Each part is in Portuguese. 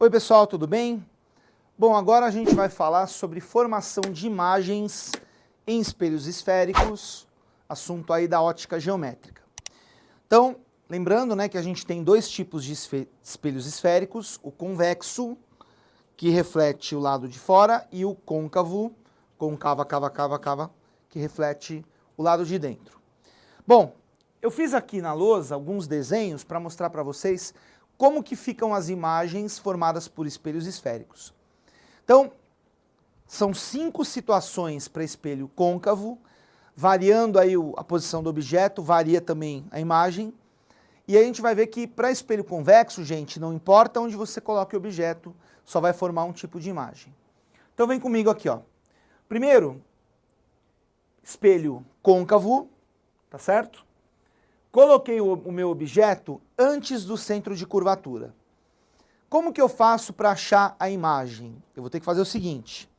Oi pessoal, tudo bem? Bom, agora a gente vai falar sobre formação de imagens em espelhos esféricos, assunto aí da ótica geométrica. Então, lembrando, né, que a gente tem dois tipos de espelhos esféricos, o convexo, que reflete o lado de fora, e o côncavo, que reflete o lado de dentro. Bom, eu fiz aqui na lousa alguns desenhos para mostrar para vocês como que ficam as imagens formadas por espelhos esféricos. Então, são 5 situações para espelho côncavo, variando aí a posição do objeto, varia também a imagem. E aí a gente vai ver que para espelho convexo, gente, não importa onde você coloque o objeto, só vai formar um tipo de imagem. Então vem comigo aqui, ó. Primeiro, espelho côncavo, tá certo? Coloquei o meu objeto antes do centro de curvatura. Como que eu faço para achar a imagem? Eu vou ter que fazer o seguinte.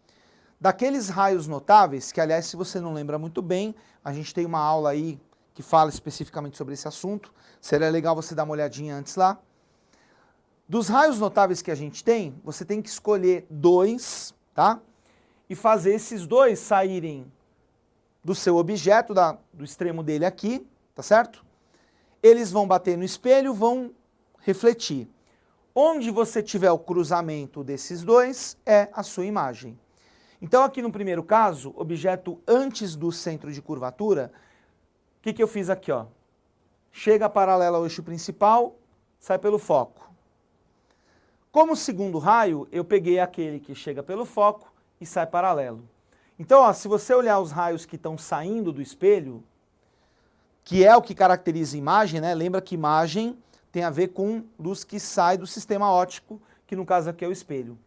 Daqueles raios notáveis, que aliás, se você não lembra muito bem, a gente tem uma aula aí que fala especificamente sobre esse assunto. Seria legal você dar uma olhadinha antes lá. Dos raios notáveis que a gente tem, você tem que escolher 2, tá? E fazer esses 2 saírem do seu objeto, do extremo dele aqui, tá certo? Eles vão bater no espelho, vão refletir. Onde você tiver o cruzamento desses 2 é a sua imagem. Então aqui no primeiro caso, objeto antes do centro de curvatura, o que eu fiz aqui, ó? Chega paralelo ao eixo principal, sai pelo foco. Como segundo raio, eu peguei aquele que chega pelo foco e sai paralelo. Então, ó, se você olhar os raios que estão saindo do espelho, que é o que caracteriza a imagem, né? Lembra que imagem tem a ver com luz que sai do sistema óptico, que no caso aqui é o espelho.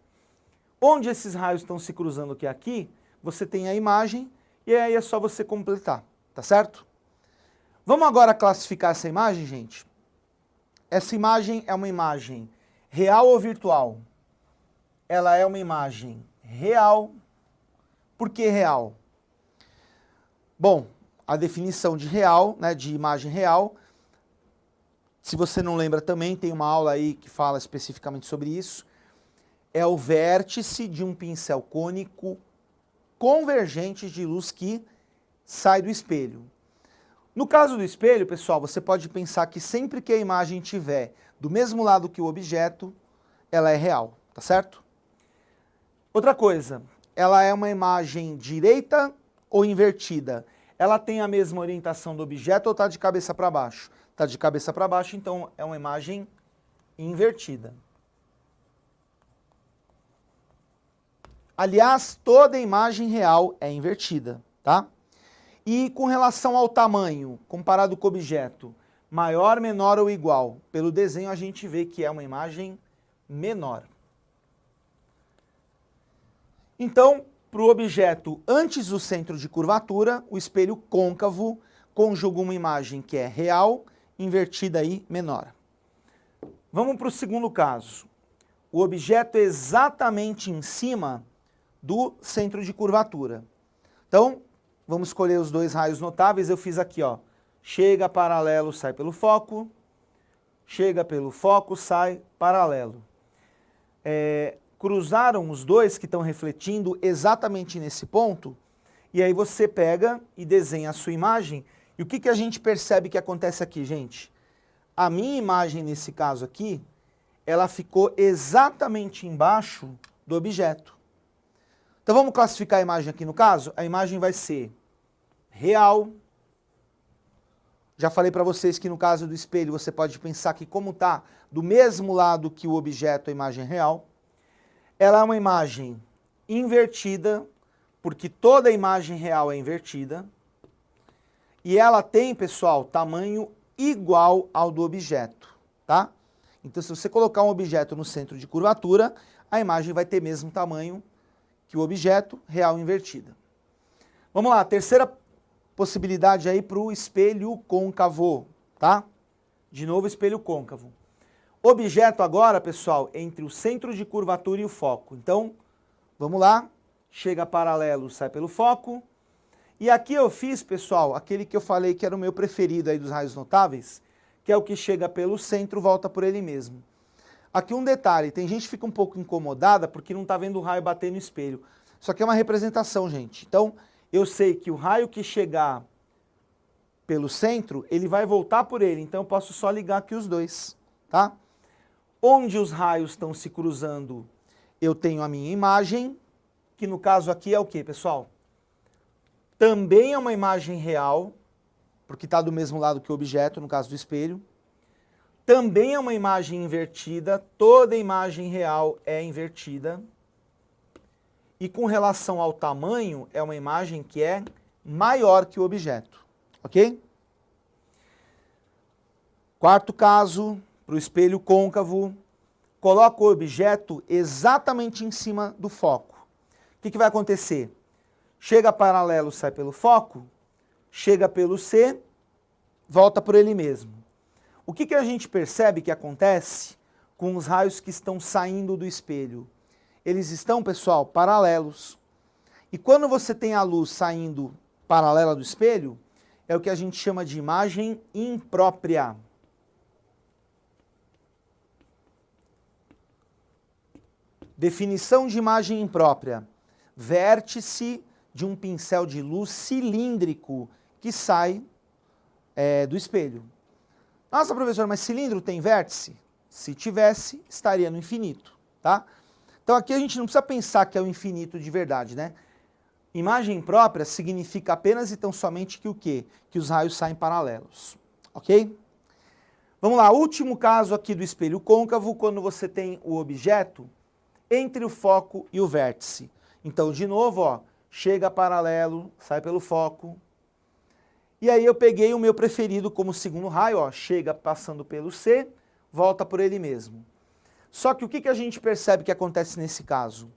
Onde esses raios estão se cruzando, que é aqui, você tem a imagem e aí é só você completar, tá certo? Vamos agora classificar essa imagem, gente? Essa imagem é uma imagem real ou virtual? Ela é uma imagem real. Por que real? Bom, a definição de real, né, de imagem real, se você não lembra também, tem uma aula aí que fala especificamente sobre isso, é o vértice de um pincel cônico convergente de luz que sai do espelho. No caso do espelho, pessoal, você pode pensar que sempre que a imagem estiver do mesmo lado que o objeto, ela é real, tá certo? Outra coisa, ela é uma imagem direita ou invertida? Ela tem a mesma orientação do objeto ou está de cabeça para baixo? Está de cabeça para baixo, então é uma imagem invertida. Aliás, toda imagem real é invertida, tá? E com relação ao tamanho, comparado com o objeto, maior, menor ou igual? Pelo desenho a gente vê que é uma imagem menor. Então, para o objeto antes do centro de curvatura, o espelho côncavo conjuga uma imagem que é real, invertida e menor. Vamos para o segundo caso. O objeto é exatamente em cima do centro de curvatura. Então, vamos escolher os 2 raios notáveis. Eu fiz aqui, ó. Chega paralelo, sai pelo foco. Chega pelo foco, sai paralelo. Cruzaram os 2 que estão refletindo exatamente nesse ponto. E aí você pega e desenha a sua imagem. E o que a gente percebe que acontece aqui, gente? A minha imagem, nesse caso aqui, ela ficou exatamente embaixo do objeto. Então vamos classificar a imagem aqui no caso? A imagem vai ser real. Já falei para vocês que no caso do espelho você pode pensar que como está do mesmo lado que o objeto, a imagem é real. Ela é uma imagem invertida, porque toda imagem real é invertida. E ela tem, pessoal, tamanho igual ao do objeto, tá? Então se você colocar um objeto no centro de curvatura, a imagem vai ter mesmo tamanho que o objeto, real invertida. Vamos lá, terceira possibilidade aí para o espelho côncavo, tá? De novo, espelho côncavo. Objeto agora, pessoal, entre o centro de curvatura e o foco. Então, vamos lá, chega paralelo, sai pelo foco. E aqui eu fiz, pessoal, aquele que eu falei que era o meu preferido aí dos raios notáveis, que é o que chega pelo centro, volta por ele mesmo. Aqui um detalhe, tem gente que fica um pouco incomodada porque não está vendo o raio bater no espelho. Isso aqui é uma representação, gente. Então, eu sei que o raio que chegar pelo centro, ele vai voltar por ele. Então, eu posso só ligar aqui os dois, tá? Onde os raios estão se cruzando, eu tenho a minha imagem, que no caso aqui é o quê, pessoal? Também é uma imagem real, porque está do mesmo lado que o objeto, no caso do espelho. Também é uma imagem invertida, toda imagem real é invertida. E com relação ao tamanho, é uma imagem que é maior que o objeto, ok? Quarto caso, para o espelho côncavo, coloca o objeto exatamente em cima do foco. O que vai acontecer? Chega paralelo, sai pelo foco, chega pelo C, volta por ele mesmo. O que a gente percebe que acontece com os raios que estão saindo do espelho? Eles estão, pessoal, paralelos. E quando você tem a luz saindo paralela do espelho, é o que a gente chama de imagem imprópria. Definição de imagem imprópria: vértice de um pincel de luz cilíndrico que sai do espelho. Nossa, professor, mas cilindro tem vértice? Se tivesse, estaria no infinito, tá? Então aqui a gente não precisa pensar que é o infinito de verdade, né? Imagem imprópria significa apenas e tão somente que o quê? Que os raios saem paralelos, ok? Vamos lá, último caso aqui do espelho côncavo, quando você tem o objeto entre o foco e o vértice. Então, de novo, ó, chega paralelo, sai pelo foco. E aí eu peguei o meu preferido como segundo raio, ó, chega passando pelo C, volta por ele mesmo. Só que o que a gente percebe que acontece nesse caso?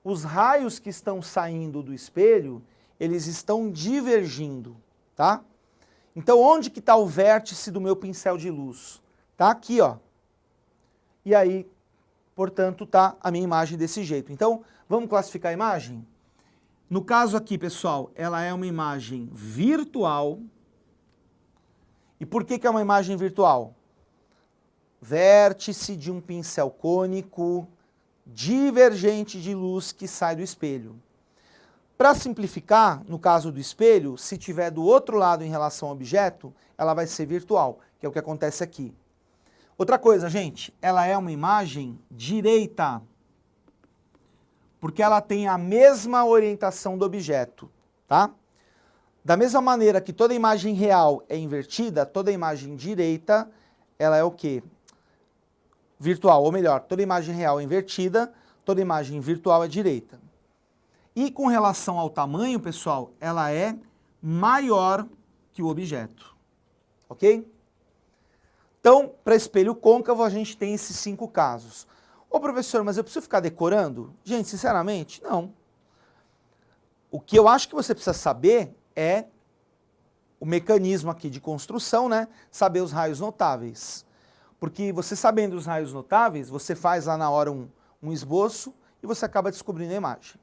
Os raios que estão saindo do espelho, eles estão divergindo, tá? Então, onde que está o vértice do meu pincel de luz? Tá aqui, ó. E aí, portanto, tá a minha imagem desse jeito. Então, vamos classificar a imagem? No caso aqui, pessoal, ela é uma imagem virtual. E por que é uma imagem virtual? Vértice de um pincel cônico divergente de luz que sai do espelho. Para simplificar, no caso do espelho, se tiver do outro lado em relação ao objeto, ela vai ser virtual, que é o que acontece aqui. Outra coisa, gente, ela é uma imagem direita, porque ela tem a mesma orientação do objeto, tá? Da mesma maneira que toda imagem real é invertida, toda imagem direita, ela é o quê? Virtual, ou melhor, toda imagem real é invertida, toda imagem virtual é direita. E com relação ao tamanho, pessoal, ela é maior que o objeto, ok? Então, para espelho côncavo, a gente tem esses 5 casos. Ô professor, mas eu preciso ficar decorando? Gente, sinceramente, não. O que eu acho que você precisa saber é o mecanismo aqui de construção, né? Saber os raios notáveis. Porque você sabendo os raios notáveis, você faz lá na hora um esboço e você acaba descobrindo a imagem.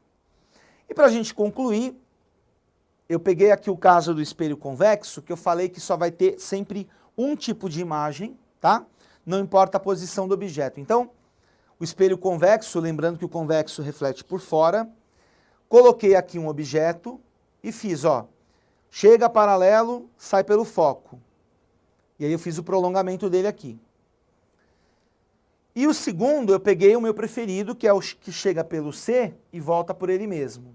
E para a gente concluir, eu peguei aqui o caso do espelho convexo, que eu falei que só vai ter sempre um tipo de imagem, tá? Não importa a posição do objeto. Então, o espelho convexo, lembrando que o convexo reflete por fora, coloquei aqui um objeto e fiz, ó, chega paralelo, sai pelo foco. E aí eu fiz o prolongamento dele aqui. E o segundo, eu peguei o meu preferido, que é o que chega pelo C e volta por ele mesmo.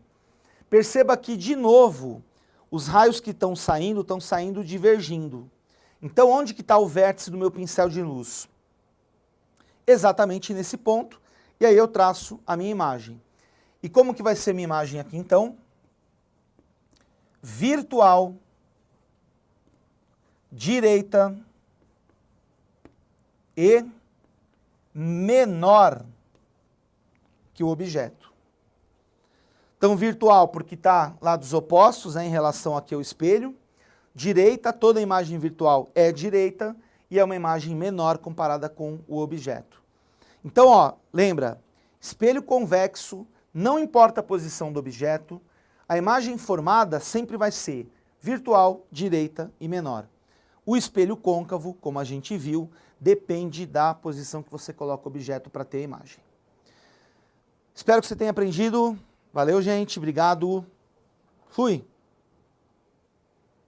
Perceba que, de novo, os raios que estão saindo divergindo. Então, onde que está o vértice do meu pincel de luz? Exatamente nesse ponto. E aí eu traço a minha imagem. E como que vai ser minha imagem aqui, então? Virtual, direita e menor que o objeto. Então, virtual porque está lados opostos, né, em relação aqui ao espelho. Direita, toda imagem virtual é direita e é uma imagem menor comparada com o objeto. Então, ó, lembra, espelho convexo, não importa a posição do objeto, a imagem formada sempre vai ser virtual, direita e menor. O espelho côncavo, como a gente viu, depende da posição que você coloca o objeto para ter a imagem. Espero que você tenha aprendido. Valeu, gente. Obrigado. Fui.